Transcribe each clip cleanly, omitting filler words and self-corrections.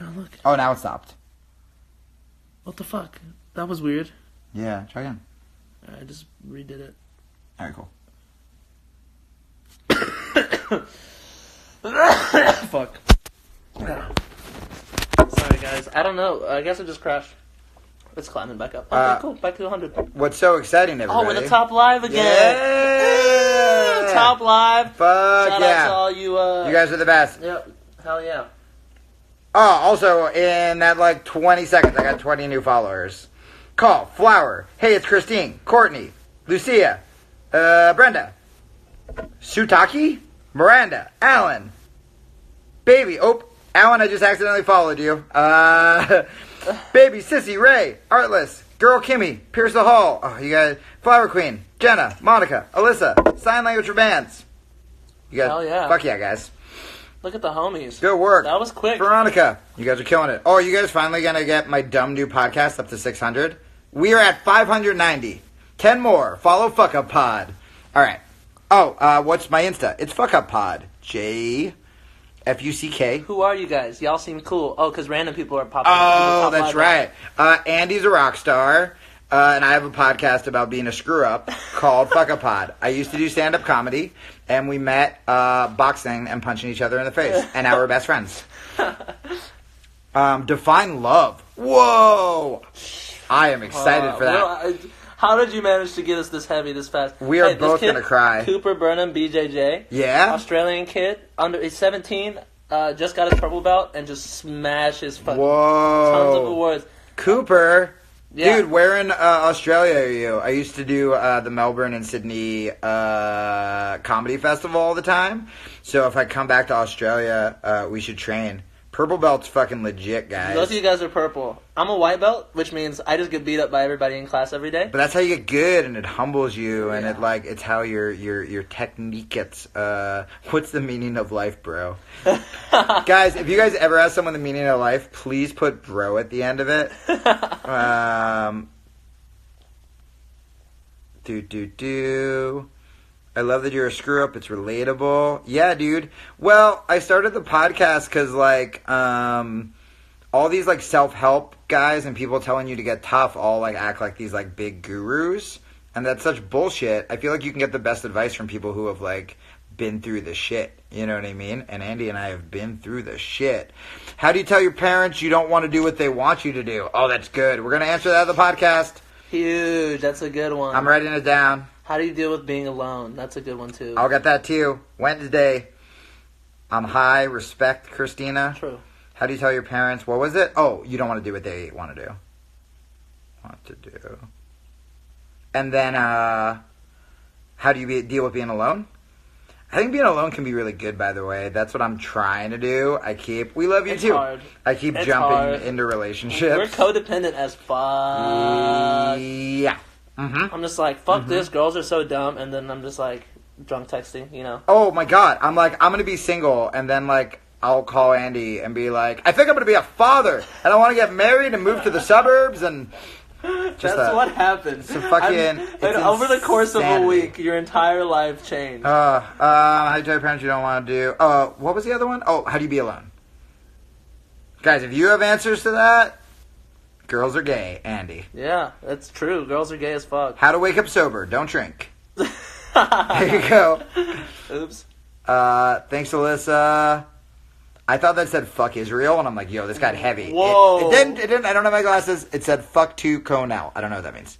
Oh, look. Oh, now it stopped. What the fuck? That was weird. Yeah, try again. I just redid it. All right, cool. Fuck. Sorry, guys. I don't know. I guess it just crashed. It's climbing back up. Okay, cool. Back to 100. What's so exciting, everybody? Oh, we're the top live again. Yeah! Top live. Fuck Shout yeah. out to all you. You guys are the best. Yep. Hell yeah. Oh, also, in that, 20 seconds, I got 20 new followers. Call, Flower, hey, it's Christine, Courtney, Lucia, Brenda, Sutaki, Miranda, Alan, Baby, Alan, I just accidentally followed you. Baby, Sissy, Ray, Artless, Girl Kimmy, Pierce the Hall, oh, you guys, Flower Queen, Jenna, Monica, Alyssa, Sign Language for Bands. You guys, hell yeah. Fuck yeah, guys. Look at the homies. Good work. That was quick. Veronica, you guys are killing it. Oh, are you guys finally going to get my dumb new podcast up to 600? We are at 590. 10 more. Follow Fuck Up Pod. All right. Oh, what's my Insta? It's Fuck Up Pod. JFUCK. Who are you guys? Y'all seem cool. Oh, because random people are popping up. Oh, that's right. Andy's a rock star. And I have a podcast about being a screw-up called Fuck Up Pod. I used to do stand-up comedy, and we met boxing and punching each other in the face. And now we're best friends. Define love. Whoa! I am excited for that. Well, how did you manage to get us this heavy this fast? We are both going to cry. Cooper Burnham, BJJ. Yeah? Australian kid. He's 17. Just got his purple belt and just smashes fucking tons of awards. Cooper... Yeah. Dude, where in Australia are you? I used to do the Melbourne and Sydney comedy festival all the time. So if I come back to Australia, we should train. Purple belt's fucking legit, guys. Both of you guys are purple. I'm a white belt, which means I just get beat up by everybody in class every day. But that's how you get good, and it humbles you, and it's how your technique gets. What's the meaning of life, bro? Guys, if you guys ever ask someone the meaning of life, please put bro at the end of it. I love that you're a screw-up. It's relatable. Yeah, dude. Well, I started the podcast because, all these, self-help guys and people telling you to get tough all, act like these, big gurus. And that's such bullshit. I feel like you can get the best advice from people who have, been through the shit. You know what I mean? And Andy and I have been through the shit. How do you tell your parents you don't want to do what they want you to do? Oh, that's good. We're going to answer that on the podcast. Huge. That's a good one. I'm writing it down. How do you deal with being alone? That's a good one, too. I'll get that, too. Wednesday. I'm high. Respect, Christina. True. How do you tell your parents? What was it? Oh, you don't want to do what they want to do. And then, how do you deal with being alone? I think being alone can be really good, by the way. That's what I'm trying to do. We love you, it's too. Hard. I keep it's jumping hard. into relationships. We're codependent as fuck. Yeah. Mm-hmm. I'm just like, fuck this, girls are so dumb, and then I'm just like, drunk texting, you know? Oh my god, I'm going to be single, and then I'll call Andy and be like, I think I'm going to be a father, and I want to get married and move to the suburbs, and... That's what happens. Over the course of a week, your entire life changed. How do you tell your parents you don't want to do... what was the other one? Oh, how do you be alone? Guys, if you have answers to that... Girls are gay, Andy. Yeah, that's true. Girls are gay as fuck. How to wake up sober. Don't drink. There you go. Oops. Thanks, Alyssa. I thought that said fuck Israel, and I'm like, yo, this got heavy. Whoa. It didn't. I don't have my glasses. It said fuck to Cornell. I don't know what that means.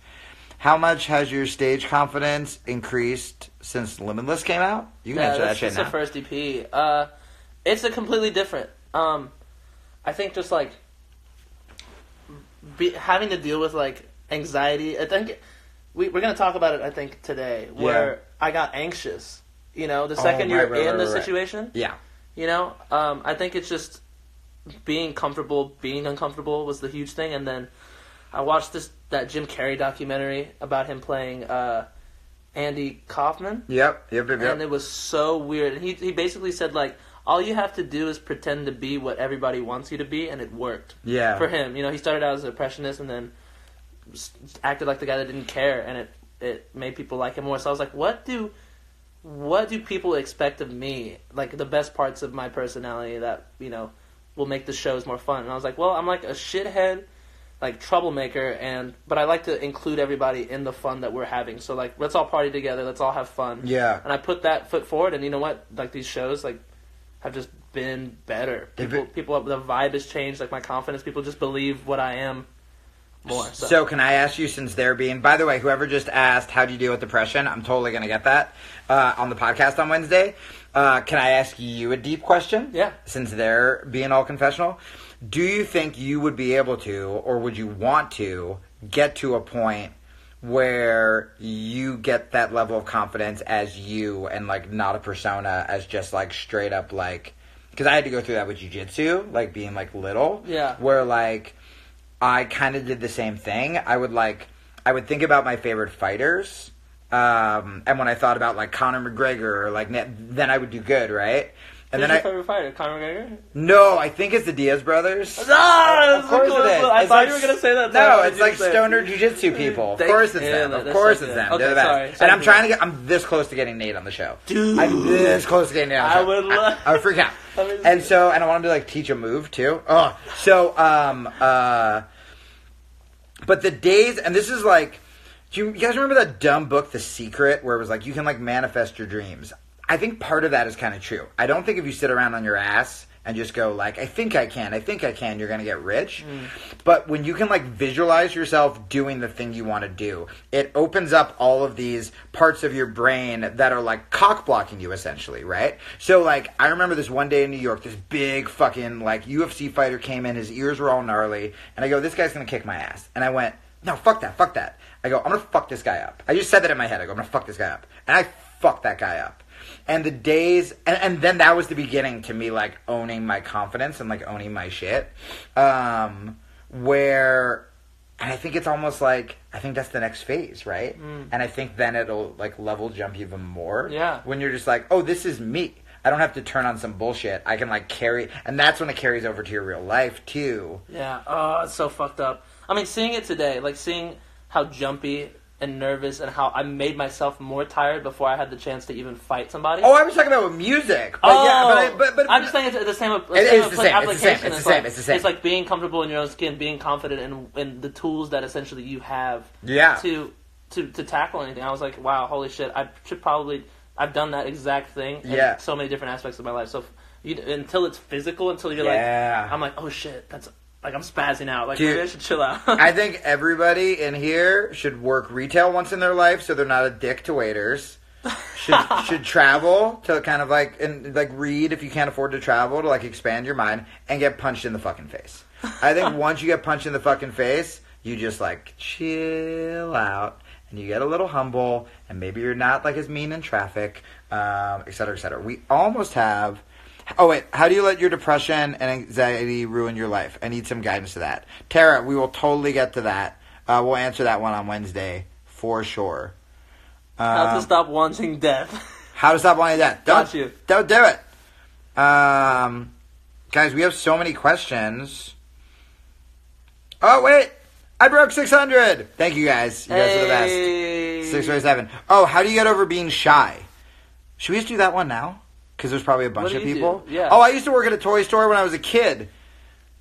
How much has your stage confidence increased since Limitless came out? You can answer that shit now. It's the first EP. It's a completely different. I think just having to deal with anxiety. I think we're gonna talk about it. I think today where I got anxious. You know, the second you're in the situation. Yeah. You know, I think it's just being comfortable, being uncomfortable was the huge thing. And then I watched that Jim Carrey documentary about him playing Andy Kaufman. Yep. And it was so weird. And he basically said all you have to do is pretend to be what everybody wants you to be, and it worked. Yeah. For him, you know, he started out as an impressionist and then acted like the guy that didn't care, and it made people like him more. So I was like, what do people expect of me? The best parts of my personality that, you know, will make the shows more fun. And I was like, well, I'm like a shithead, like troublemaker, but I like to include everybody in the fun that we're having. So like, let's all party together, let's all have fun. Yeah. And I put that foot forward, and you know what? Like these shows, like, have just been better. People, the vibe has changed. Like my confidence, people just believe what I am more. So can I ask you, since they're being, by the way, whoever just asked how do you deal with depression, I'm totally going to get that on the podcast on Wednesday. Can I ask you a deep question? Yeah. Since they're being all confessional, do you think you would be able to, or would you want to, get to a point where you get that level of confidence as you and, like, not a persona, as just, like, straight up, like, because I had to go through that with jiu-jitsu, like, being, like, little. Yeah. Where, like, I kind of did the same thing. I would think about my favorite fighters, and when I thought about, like, Conor McGregor, or, like, then I would do good, right? And Who's then your favorite fighter? Conor McGregor? No, I think it's the Diaz brothers. No, Of course it is. I It's thought like- you were gonna say that. No, it's like stoner jiu-jitsu people. Of course it's them. Of course it's them. Okay, They're the best. sorry. And I'm this close to getting Nate on the show. Dude. I'm this close to getting Nate on the show. I would love- I would freak out. I mean, And I want him to, like, teach a move too. Oh, so but the days, and this is like, do you guys remember that dumb book, The Secret, where it was like you can, like, manifest your dreams? I think part of that is kind of true. I don't think if you sit around on your ass and just go, like, I think I can, you're going to get rich. But when you can, like, visualize yourself doing the thing you want to do, it opens up all of these parts of your brain that are, like, cock-blocking you, essentially, right? So, like, I remember this one day in New York, this big fucking, like, UFC fighter came in, his ears were all gnarly, and I go, this guy's going to kick my ass. And I went, no, fuck that. I go, I'm going to fuck this guy up. I just said that in my head. I go, I'm going to fuck this guy up. And I fucked that guy up. And the days, and then that was the beginning to me, like, owning my confidence and, like, owning my shit. Where, and I think it's almost like, I think that's the next phase, right? And I think then it'll, like, level jump even more. Yeah. When you're just like, oh, this is me. I don't have to turn on some bullshit. I can, like, carry, and that's when it carries over to your real life, too. Yeah. Oh, it's so fucked up. I mean, seeing it today, like, seeing how jumpy and nervous and how I made myself more tired before I had the chance to even fight somebody. Oh, I was talking about with music. But yeah, but I'm just saying it's the same. It's the same. Application. It's the same. It's like being comfortable in your own skin, being confident in the tools that essentially you have. Yeah. To tackle anything. I was like, wow, holy shit! I've done that exact thing. Yeah. In so many different aspects of my life. So until it's physical, until you're like, I'm like, oh shit, that's. Like, I'm spazzing out. Like, dude, maybe I should chill out. I think everybody in here should work retail once in their life so they're not a dick to waiters. Should travel to kind of, like, and, like, read if you can't afford to travel to, like, expand your mind and get punched in the fucking face. I think once you get punched in the fucking face, you just, like, chill out and you get a little humble and maybe you're not, like, as mean in traffic, et cetera, et cetera. We almost have... Oh, wait. How do you let your depression and anxiety ruin your life? I need some guidance to that. Tara, we will totally get to that. We'll answer that one on Wednesday for sure. How to stop wanting death. How to stop wanting death. Don't do it. Guys, we have so many questions. Oh, wait. I broke 600. Thank you, guys. You guys are the best. 647. Oh, how do you get over being shy? Should we just do that one now? Because there's probably a bunch of people. Yeah. Oh, I used to work at a toy store when I was a kid.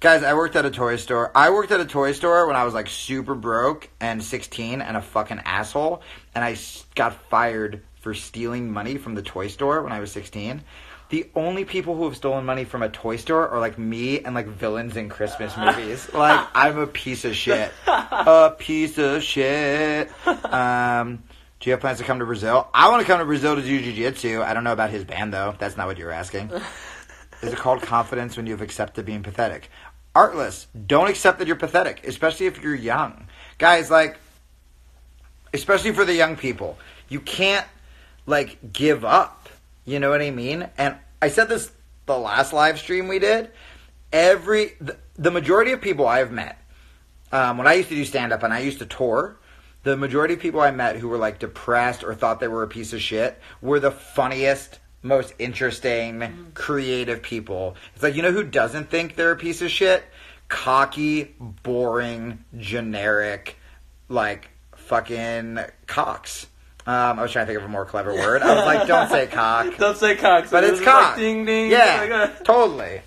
Guys, I worked at a toy store. I worked at a toy store when I was, like, super broke and 16 and a fucking asshole. And I got fired for stealing money from the toy store when I was 16. The only people who have stolen money from a toy store are, like, me and, like, villains in Christmas movies. Like, I'm a piece of shit. A piece of shit. Do you have plans to come to Brazil? I want to come to Brazil to do jiu-jitsu. I don't know about his band, though. That's not what you were asking. Is it called confidence when you've accepted being pathetic? Artless, don't accept that you're pathetic, especially if you're young. Guys, like, especially for the young people, you can't, like, give up. You know what I mean? And I said this the last live stream we did. The majority of people I have met, when I used to do stand-up and I used to tour, the majority of people I met who were, like, depressed or thought they were a piece of shit were the funniest, most interesting, creative people. It's like, you know who doesn't think they're a piece of shit? Cocky, boring, generic, like, fucking cocks. I was trying to think of a more clever word. I was like, don't say cock. Don't say cock. But it's cock. Like, ding, ding. Yeah, totally.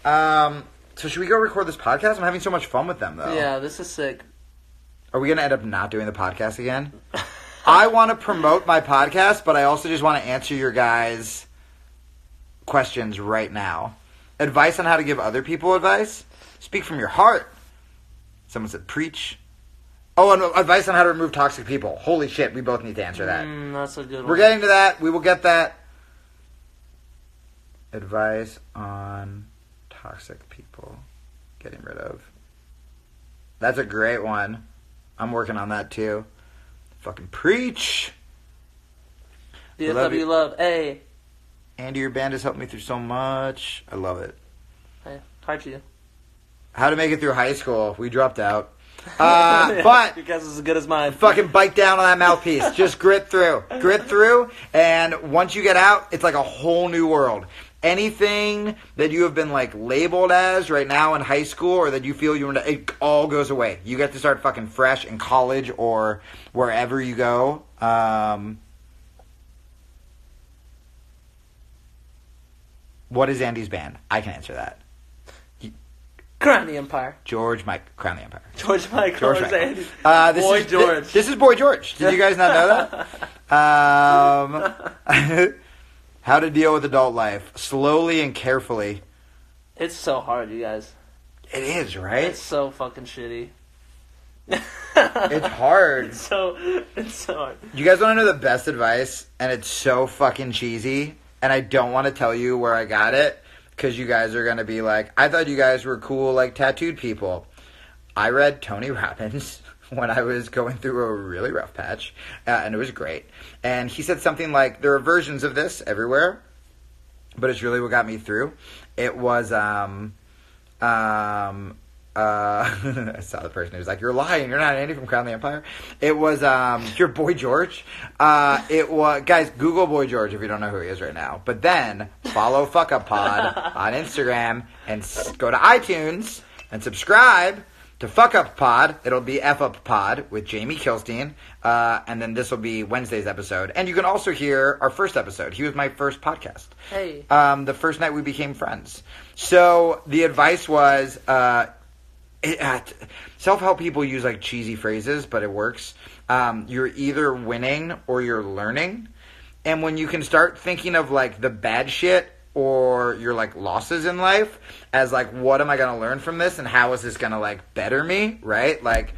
So should we go record this podcast? I'm having so much fun with them, though. Yeah, this is sick. Are we going to end up not doing the podcast again? I want to promote my podcast, but I also just want to answer your guys' questions right now. Advice on how to give other people advice? Speak from your heart. Someone said preach. Oh, and advice on how to remove toxic people. Holy shit, we both need to answer that. That's a good one. We're getting to that. We will get that. Advice on toxic people. Getting rid of. That's a great one. I'm working on that too. Fucking preach. DFW love. Hey. Andy, your band has helped me through so much. I love it. Hey, hi to you. How to make it through high school. We dropped out. But your guess is as good as mine. Fucking bite down on that mouthpiece. Just grit through. Grit through. And once you get out, it's like a whole new world. Anything that you have been like labeled as right now in high school or that you feel it all goes away. You get to start fucking fresh in college or wherever you go. What is Andy's band? I can answer that. Crown the Empire. George Mike. Crown the Empire. George Michael. George George Michael. Andy. Boy George. This is Boy George. Did you guys not know that? How to deal with adult life. Slowly and carefully. It's so hard, you guys. It is, right? It's so fucking shitty. It's hard. It's so hard. You guys want to know the best advice? And it's so fucking cheesy. And I don't want to tell you where I got it. Because you guys are going to be like, I thought you guys were cool, like, tattooed people. I read Tony Robbins when I was going through a really rough patch. And it was great. And he said something like, there are versions of this everywhere. But it's really what got me through. It was, I saw the person who was like, you're lying, you're not Andy from Crown the Empire. It was, your Boy George. It was, guys, Google Boy George if you don't know who he is right now. But then, follow Fuck Up Pod on Instagram and go to iTunes and subscribe to Fuck Up Pod. It'll be F Up Pod with Jamie Kilstein. And then this will be Wednesday's episode. And you can also hear our first episode. He was my first podcast. Hey. The first night we became friends. So the advice was, self-help people use like cheesy phrases, but it works. You're either winning or you're learning. And when you can start thinking of like the bad shit or your like losses in life as like, what am I going to learn from this? And how is this going to like better me? Right? Like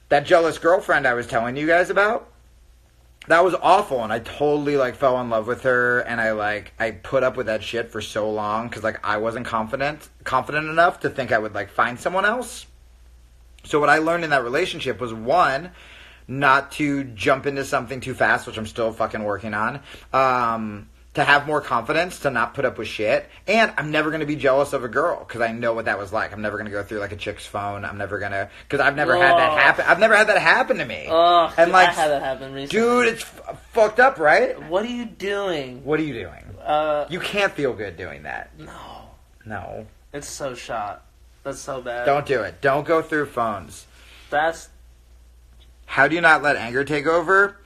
that jealous girlfriend I was telling you guys about, that was awful. And I totally like fell in love with her. And I put up with that shit for so long. Cause like I wasn't confident enough to think I would like find someone else. So what I learned in that relationship was, one, not to jump into something too fast, which I'm still fucking working on. To have more confidence, to not put up with shit. And I'm never going to be jealous of a girl, because I know what that was like. I'm never going to go through like a chick's phone. I'm never going to, because I've never had that happen. I've never had that happen to me. Oh, and like, I had that happen recently. Dude, it's fucked up, right? What are you doing? What are you doing? You can't feel good doing that. No. It's so shot. That's so bad. Don't do it. Don't go through phones. That's... How do you not let anger take over?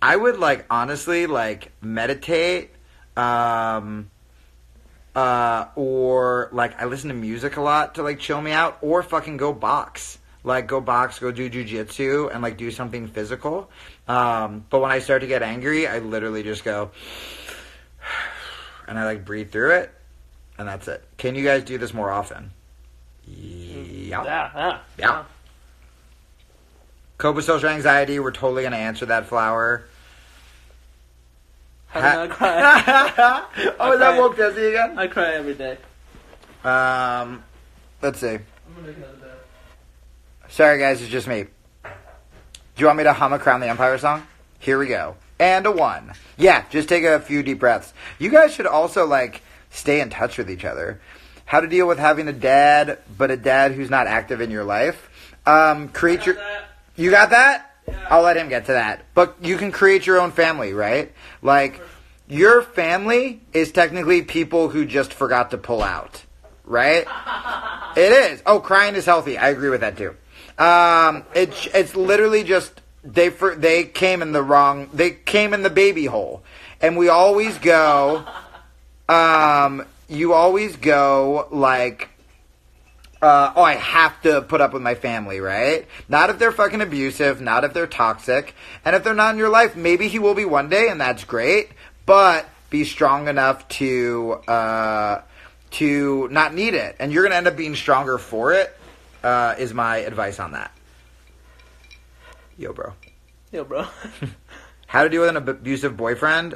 I would, like, honestly, like, meditate, or, like, I listen to music a lot to, like, chill me out, or fucking go box. Like, go box, go do jujitsu, and, like, do something physical. But when I start to get angry, I literally just go, and I, like, breathe through it, and that's it. Can you guys do this more often? Yeah. Cope with social anxiety. We're totally going to answer that, Flower. How do I cry? Is that woke Desi again? I cry every day. Let's see. I'm gonna go to bed. Sorry, guys, it's just me. Do you want me to hum a Crown the Empire song? Here we go. And a 1. Yeah, just take a few deep breaths. You guys should also, like, stay in touch with each other. How to deal with having a dad, but a dad who's not active in your life. Create your... You got that? Yeah. I'll let him get to that. But you can create your own family, right? Like, your family is technically people who just forgot to pull out, right? It is. Oh, crying is healthy. I agree with that too. It's literally just they came in the baby hole, and we always go. You always go like I have to put up with my family, right? Not if they're fucking abusive, not if they're toxic. And if they're not in your life, maybe he will be one day, and that's great. But be strong enough to not need it. And you're going to end up being stronger for it, is my advice on that. Yo, bro. How to deal with an abusive boyfriend?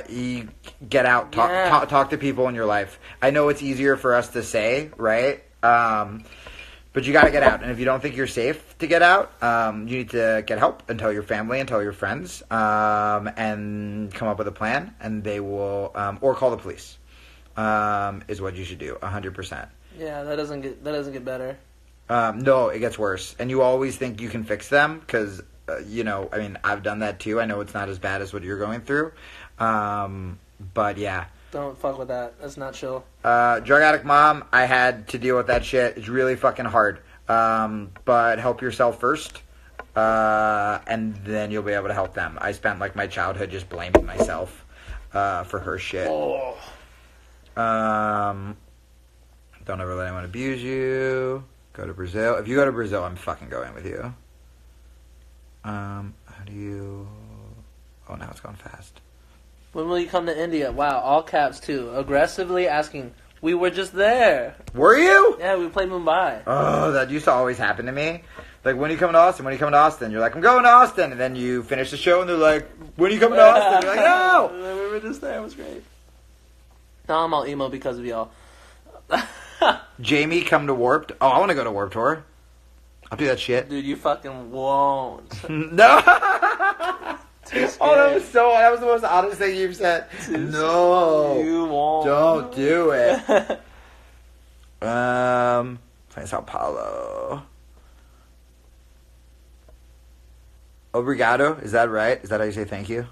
You get out, talk to people in your life. I know it's easier for us to say, right? But you got to get out. And if you don't think you're safe to get out, you need to get help and tell your family and tell your friends, and come up with a plan, and they will, or call the police, is what you should do, 100%. Yeah, that doesn't get better. No, it gets worse. And you always think you can fix them because, I mean, I've done that too. I know it's not as bad as what you're going through. But yeah. Don't fuck with that. That's not chill. Drug addict mom, I had to deal with that shit. It's really fucking hard. But help yourself first. And then you'll be able to help them. I spent like my childhood just blaming myself, for her shit. Oh. Don't ever let anyone abuse you. Go to Brazil. If you go to Brazil, I'm fucking going with you. How do you... Oh, now it's going fast. When will you come to India? Wow, all caps too. Aggressively asking. We were just there. Were you? Yeah, we played Mumbai. Oh, that used to always happen to me. Like, when are you coming to Austin? When are you coming to Austin? You're like, I'm going to Austin. And then you finish the show and they're like, when are you coming to Austin? You're like, no! We were just there. It was great. Now I'm all emo because of y'all. Jamie, come to Warped. Oh, I want to go to Warped Tour. I'll do that shit. Dude, you fucking won't. No! Oh, that was the most honest thing you've said. No. You won't. Don't do it. Playing Sao Paulo. Obrigado. Is that right? Is that how you say thank you?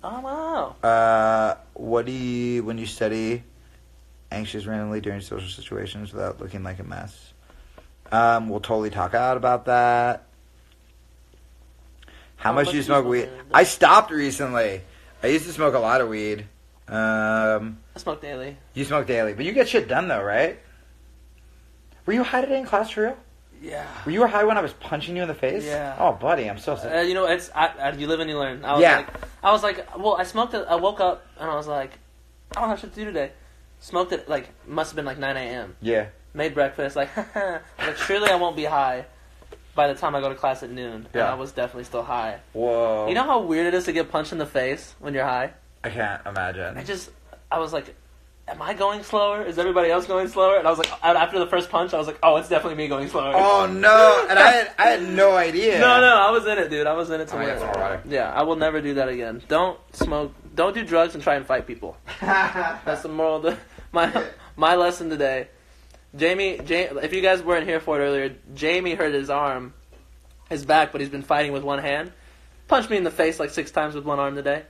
Oh, wow. What do you, when you study anxious randomly during social situations without looking like a mess? We'll totally talk out about that. How much do you smoke weed? I stopped recently. I used to smoke a lot of weed. I smoke daily. You smoke daily. But you get shit done, though, right? Were you high today in class for real? Yeah. Were you high when I was punching you in the face? Yeah. Oh, buddy, I'm so sick. You live and you learn. I was like, I smoked it. I woke up and I was like, I don't have shit to do today. Smoked it, must have been 9 a.m. Yeah. Made breakfast, surely I won't be high by the time I go to class at noon. Yeah. And I was definitely still high. Whoa. You know how weird it is to get punched in the face when you're high? I can't imagine. I was like, am I going slower? Is everybody else going slower? And I was like, after the first punch, I was like, oh, it's definitely me going slower. Oh, no. And I had no idea. No, I was in it, dude. I was in it to win. Yeah, yeah, I will never do that again. Don't smoke. Don't do drugs and try and fight people. That's the moral of my lesson today. Jamie, if you guys weren't here for it earlier, Jamie hurt his back, but he's been fighting with one hand. Punched me in the face 6 times with one arm today.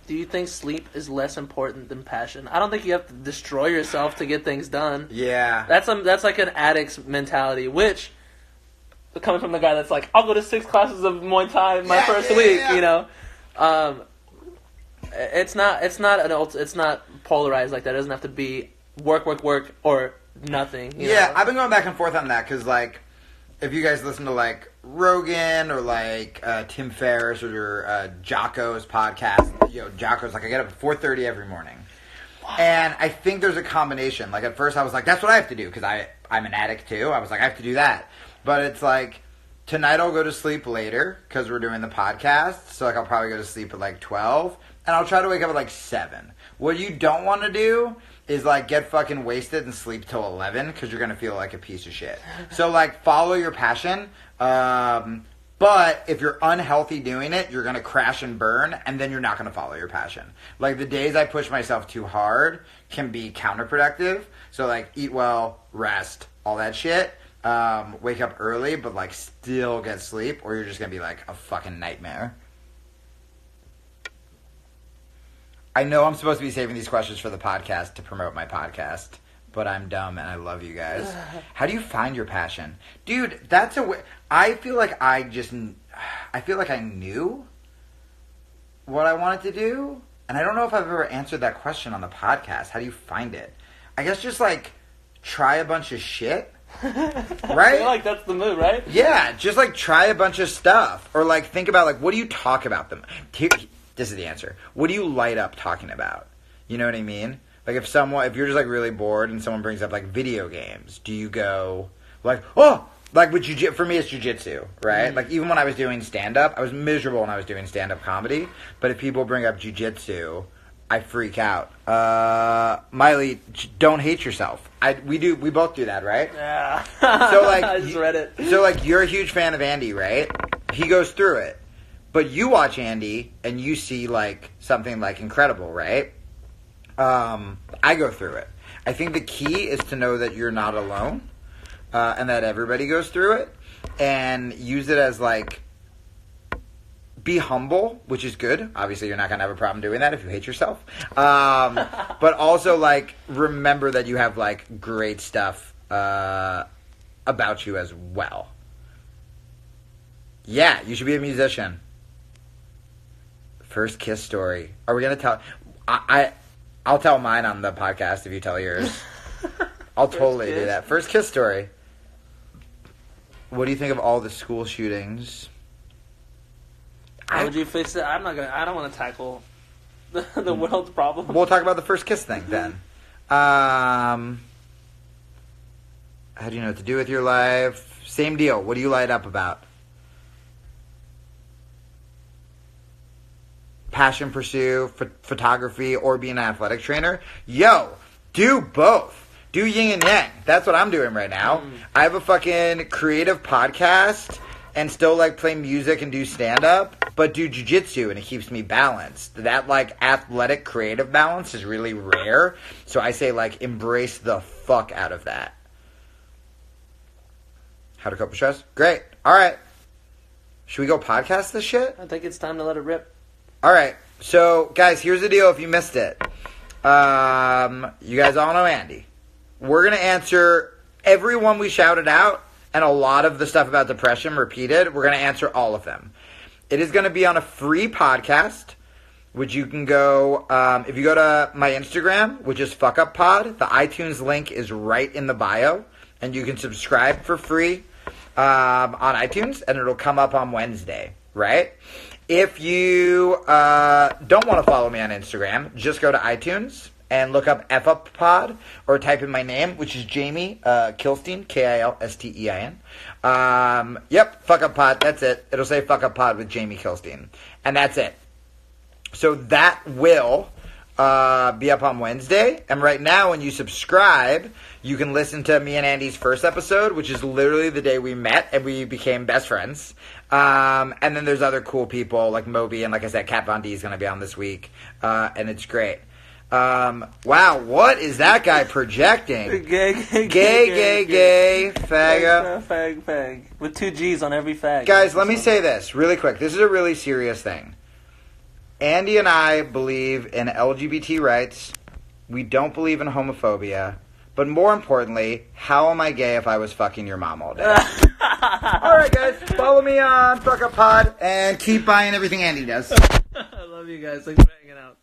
Do you think sleep is less important than passion? I don't think you have to destroy yourself to get things done. Yeah. That's like an addict's mentality, which... coming from the guy that's like, I'll go to 6 classes of Muay Thai my first week, you know. It's not polarized like that. It doesn't have to be work or nothing. You know? I've been going back and forth on that because if you guys listen to Rogan or Tim Ferriss or Jocko's podcast, Jocko's I get up at 4:30 every morning. Wow. And I think there's a combination. At first I was like, that's what I have to do because I'm an addict too. I was like, I have to do that. But it's tonight I'll go to sleep later because we're doing the podcast. So I'll probably go to sleep at 12. And I'll try to wake up at 7. What you don't want to do is get fucking wasted and sleep till 11 because you're going to feel like a piece of shit. So follow your passion. But if you're unhealthy doing it, you're going to crash and burn and then you're not going to follow your passion. The days I push myself too hard can be counterproductive. So eat well, rest, all that shit. Wake up early, but still get sleep, or you're just gonna be a fucking nightmare. I know I'm supposed to be saving these questions for the podcast to promote my podcast, but I'm dumb and I love you guys. How do you find your passion? Dude, that's I feel like I I feel like I knew what I wanted to do, and I don't know if I've ever answered that question on the podcast. How do you find it? I guess just, like, try a bunch of shit, right? I feel like that's the mood, right? Yeah, just, like, try a bunch of stuff. Or, like, think about, like, what do you talk about them? This is the answer. What do you light up talking about? You know what I mean? Like, if you're just, like, really bored and someone brings up, like, video games, do you go, like, oh! Like, with for me, it's jujitsu, right? Like, even when I was doing stand-up, I was miserable when I was doing stand-up comedy. But if people bring up jujitsu, I freak out. Miley, don't hate yourself. We both do that, right? Yeah. So, like, I just read it. So, like, you're a huge fan of Andy, right? He goes through it. But you watch Andy, and you see, like, something, like, incredible, right? I go through it. I think the key is to know that you're not alone. And that everybody goes through it, and use it as, like, be humble, which is good. Obviously, you're not going to have a problem doing that if you hate yourself. But also, like, remember that you have, like, great stuff about you as well. Yeah, you should be a musician. First kiss story. Are we going to tell... I'll tell mine on the podcast if you tell yours. I'll totally do that. First kiss story. What do you think of all the school shootings? How would you fix it? I don't want to tackle the world's problem. We'll talk about the first kiss thing then. How do you know what to do with your life? Same deal. What do you light up about? Passion, pursue, photography, or being an athletic trainer? Yo, do both. Do yin and yang. That's what I'm doing right now. I have a fucking creative podcast and still, like, play music and do stand-up, but do jiu-jitsu, and it keeps me balanced. That, like, athletic creative balance is really rare, so I say, like, embrace the fuck out of that. How to cope with stress? Great. All right. Should we go podcast this shit? I think it's time to let it rip. All right. So, guys, here's the deal if you missed it. You guys all know Andy. We're going to answer everyone we shouted out and a lot of the stuff about depression repeated. We're going to answer all of them. It is going to be on a free podcast, which you can go, if you go to my Instagram, which is FuckUpPod, the iTunes link is right in the bio, and you can subscribe for free on iTunes, and it'll come up on Wednesday, right? If you don't want to follow me on Instagram, just go to iTunes and look up FUpPod, or type in my name, which is Jamie Kilstein, Kilstein. Yep, FuckUpPod, that's it. It'll say FuckUpPod with Jamie Kilstein. And that's it. So that will be up on Wednesday. And right now, when you subscribe, you can listen to me and Andy's first episode, which is literally the day we met and we became best friends. And then there's other cool people like Moby, and like I said, Kat Von D is going to be on this week. And it's great. Wow, what is that guy projecting? Gay, faggo. Fag. With 2 G's on every fag. Guys, let me say this really quick. This is a really serious thing. Andy and I believe in LGBT rights. We don't believe in homophobia. But more importantly, how am I gay if I was fucking your mom all day? Alright, guys, follow me on FuckUpPod and keep buying everything Andy does. I love you guys. Thanks for hanging out.